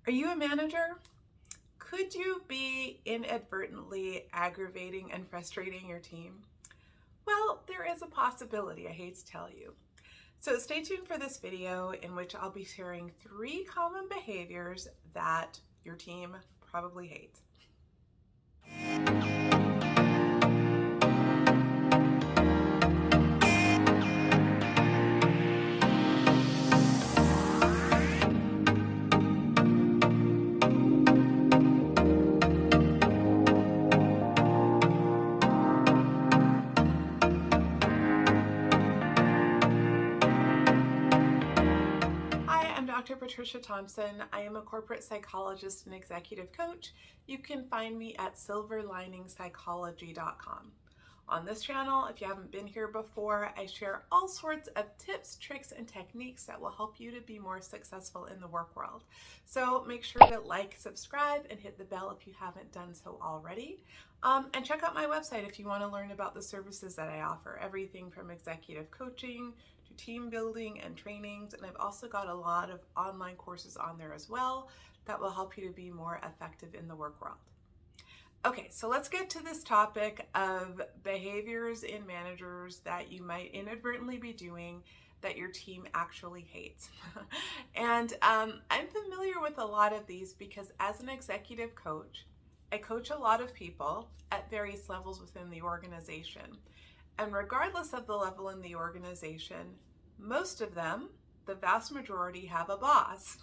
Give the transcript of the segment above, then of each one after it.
Are you a manager? Could you be inadvertently aggravating and frustrating your team? Well, there is a possibility, I hate to tell you. So stay tuned for this video in which I'll be sharing 3 common behaviors that your team probably hates. Hi, I'm Dr. Patricia Thompson. I am a corporate psychologist and executive coach. You can find me at silverliningspsychology.com. On this channel, if you haven't been here before, I share all sorts of tips, tricks, and techniques that will help you to be more successful in the work world. So make sure to like, subscribe, and hit the bell if you haven't done so already. And check out my website if you want to learn about the services that I offer, everything from executive coaching to team building and trainings. And I've also got a lot of online courses on there as well that will help you to be more effective in the work world. Okay, so let's get to this topic of behaviors in managers that you might inadvertently be doing that your team actually hates. And I'm familiar with a lot of these because as an executive coach, I coach a lot of people at various levels within the organization. And regardless of the level in the organization, most of them, the vast majority, have a boss.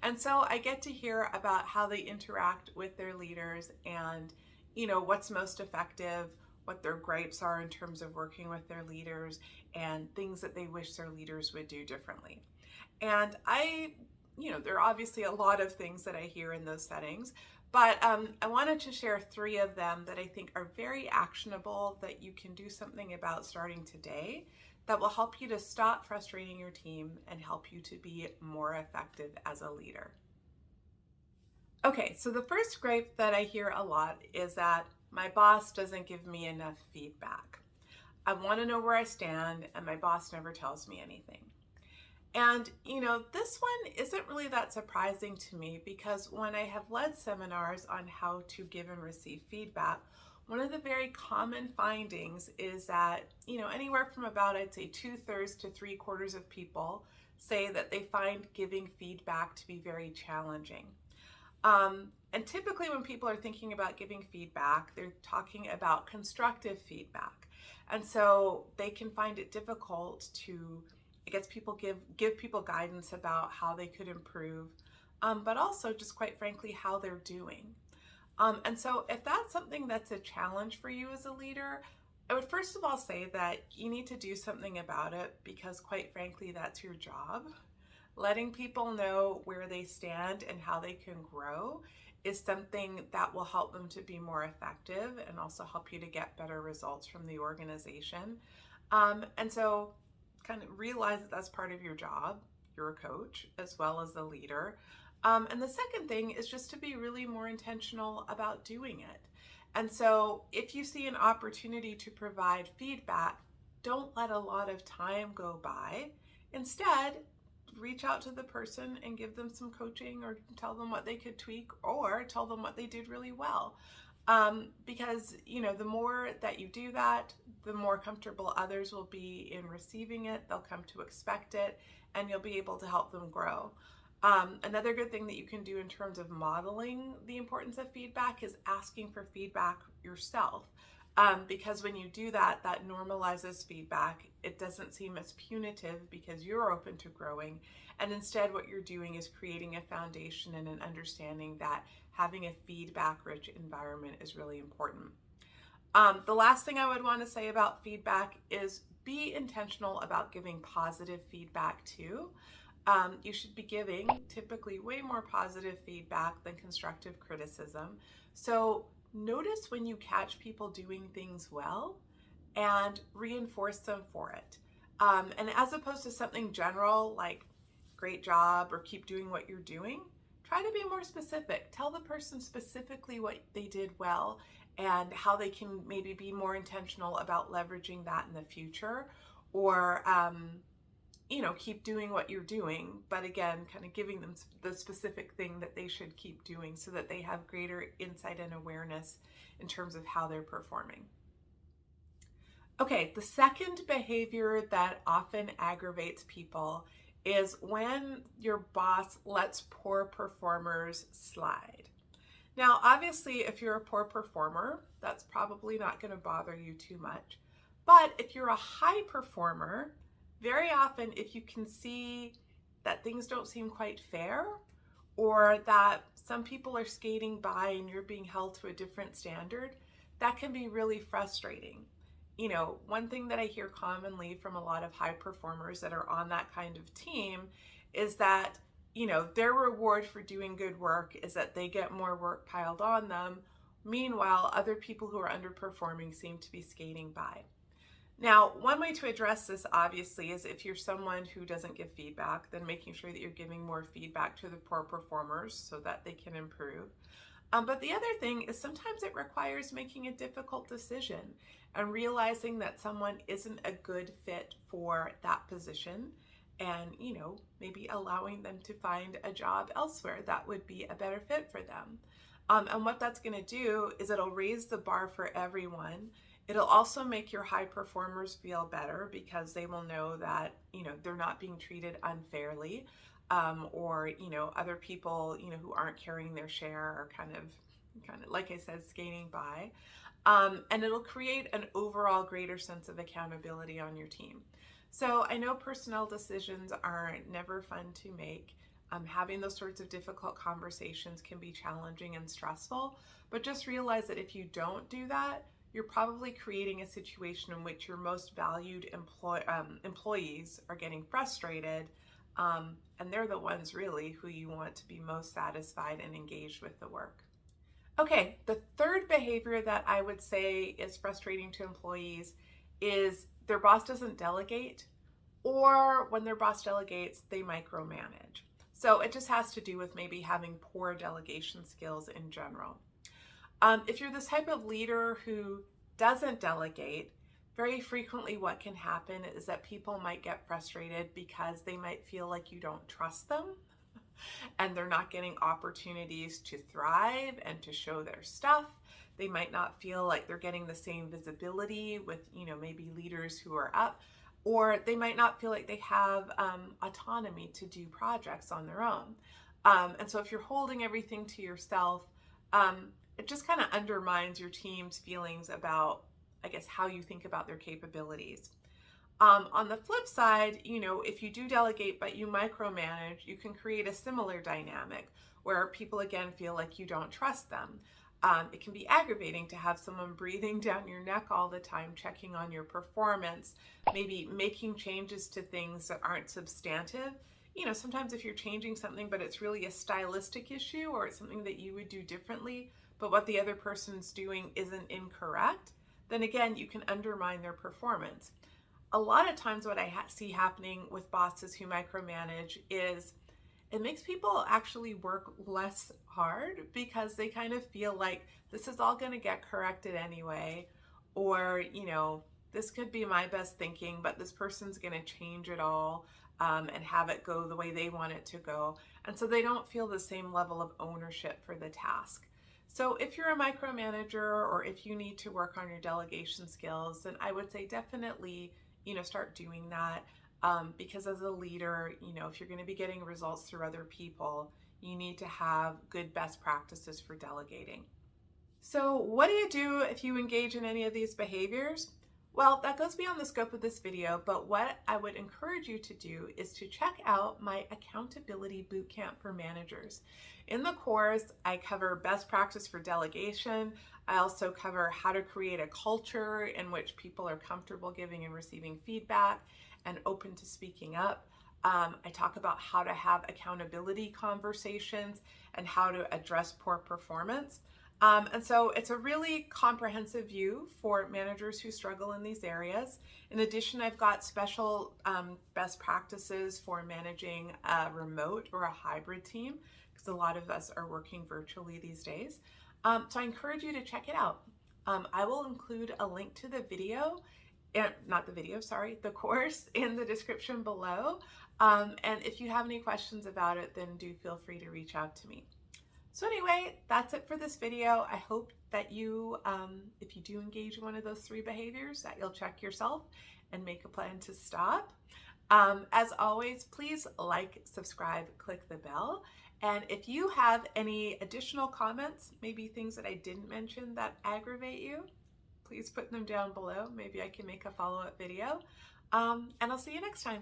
And so I get to hear about how they interact with their leaders and, what's most effective, what their gripes are in terms of working with their leaders, and things that they wish their leaders would do differently. And there are obviously a lot of things that I hear in those settings, but I wanted to share 3 of them that I think are very actionable that you can do something about starting today that will help you to stop frustrating your team and help you to be more effective as a leader. Okay, so the first gripe that I hear a lot is that my boss doesn't give me enough feedback. I want to know where I stand, and my boss never tells me anything. And, this one isn't really that surprising to me because when I have led seminars on how to give and receive feedback, one of the very common findings is that, anywhere from about, I'd say, 2/3 to 3/4 of people say that they find giving feedback to be very challenging. And typically when people are thinking about giving feedback, they're talking about constructive feedback. And so they can find it difficult to, I guess, people give people guidance about how they could improve, but also just quite frankly, how they're doing. And so if that's something that's a challenge for you as a leader, I would first of all say that you need to do something about it because quite frankly, that's your job. Letting people know where they stand and how they can grow is something that will help them to be more effective and also help you to get better results from the organization. And so kind of realize that that's part of your job. You're a coach as well as the leader. And the second thing is just to be really more intentional about doing it. And so if you see an opportunity to provide feedback, don't let a lot of time go by. Instead, reach out to the person and give them some coaching or tell them what they could tweak or tell them what they did really well. Because, the more that you do that, the more comfortable others will be in receiving it. They'll come to expect it and you'll be able to help them grow. Another good thing that you can do in terms of modeling the importance of feedback is asking for feedback yourself. Because when you do that, that normalizes feedback. It doesn't seem as punitive because you're open to growing. And instead, what you're doing is creating a foundation and an understanding that having a feedback-rich environment is really important. The last thing I would want to say about feedback is be intentional about giving positive feedback too. You should be giving typically way more positive feedback than constructive criticism. So notice when you catch people doing things well and reinforce them for it. And as opposed to something general like great job or keep doing what you're doing, try to be more specific. Tell the person specifically what they did well and how they can maybe be more intentional about leveraging that in the future, or keep doing what you're doing, but again, kind of giving them the specific thing that they should keep doing so that they have greater insight and awareness in terms of how they're performing. Okay, the second behavior that often aggravates people is when your boss lets poor performers slide. Now, obviously, if you're a poor performer, that's probably not going to bother you too much. But if you're a high performer, very often if you can see that things don't seem quite fair, or that some people are skating by and you're being held to a different standard, that can be really frustrating. One thing that I hear commonly from a lot of high performers that are on that kind of team is that, their reward for doing good work is that they get more work piled on them. Meanwhile, other people who are underperforming seem to be skating by. Now, one way to address this, obviously, is if you're someone who doesn't give feedback, then making sure that you're giving more feedback to the poor performers so that they can improve. But the other thing is sometimes it requires making a difficult decision and realizing that someone isn't a good fit for that position, and maybe allowing them to find a job elsewhere that would be a better fit for them. And what that's going to do is it'll raise the bar for everyone. It'll also make your high performers feel better because they will know that they're not being treated unfairly, or other people who aren't carrying their share are kind of like I said, skating by. And it'll create an overall greater sense of accountability on your team. So I know personnel decisions are never fun to make. Having those sorts of difficult conversations can be challenging and stressful, but just realize that if you don't do that, you're probably creating a situation in which your most valued employees are getting frustrated, and they're the ones really who you want to be most satisfied and engaged with the work. Okay, the third behavior that I would say is frustrating to employees is their boss doesn't delegate, or when their boss delegates, they micromanage. So it just has to do with maybe having poor delegation skills in general. If you're this type of leader who doesn't delegate, very frequently what can happen is that people might get frustrated because they might feel like you don't trust them and they're not getting opportunities to thrive and to show their stuff. They might not feel like they're getting the same visibility with, maybe leaders who are up, or they might not feel like they have autonomy to do projects on their own. And so if you're holding everything to yourself, it just kind of undermines your team's feelings about, I guess, how you think about their capabilities. On the flip side, if you do delegate but you micromanage, you can create a similar dynamic where people again feel like you don't trust them. It can be aggravating to have someone breathing down your neck all the time, checking on your performance, maybe making changes to things that aren't substantive. Sometimes if you're changing something but it's really a stylistic issue or it's something that you would do differently, but what the other person's doing isn't incorrect, then again, you can undermine their performance. A lot of times what I see happening with bosses who micromanage is it makes people actually work less hard because they kind of feel like this is all going to get corrected anyway, or, this could be my best thinking, but this person's going to change it all and have it go the way they want it to go. And so they don't feel the same level of ownership for the task. So if you're a micromanager or if you need to work on your delegation skills, then I would say definitely, start doing that. Because as a leader, if you're going to be getting results through other people, you need to have good best practices for delegating. So what do you do if you engage in any of these behaviors? Well, that goes beyond the scope of this video, but what I would encourage you to do is to check out my Accountability Bootcamp for Managers. In the course, I cover best practice for delegation. I also cover how to create a culture in which people are comfortable giving and receiving feedback and open to speaking up. I talk about how to have accountability conversations and how to address poor performance. And so it's a really comprehensive view for managers who struggle in these areas. In addition, I've got special best practices for managing a remote or a hybrid team, because a lot of us are working virtually these days. So I encourage you to check it out. I will include a link to the video not the video, sorry, the course in the description below. And if you have any questions about it, then do feel free to reach out to me. So anyway, that's it for this video. I hope that you, if you do engage in one of those 3 behaviors, that you'll check yourself and make a plan to stop. As always, please like, subscribe, click the bell. And if you have any additional comments, maybe things that I didn't mention that aggravate you, please put them down below. Maybe I can make a follow-up video. And I'll see you next time.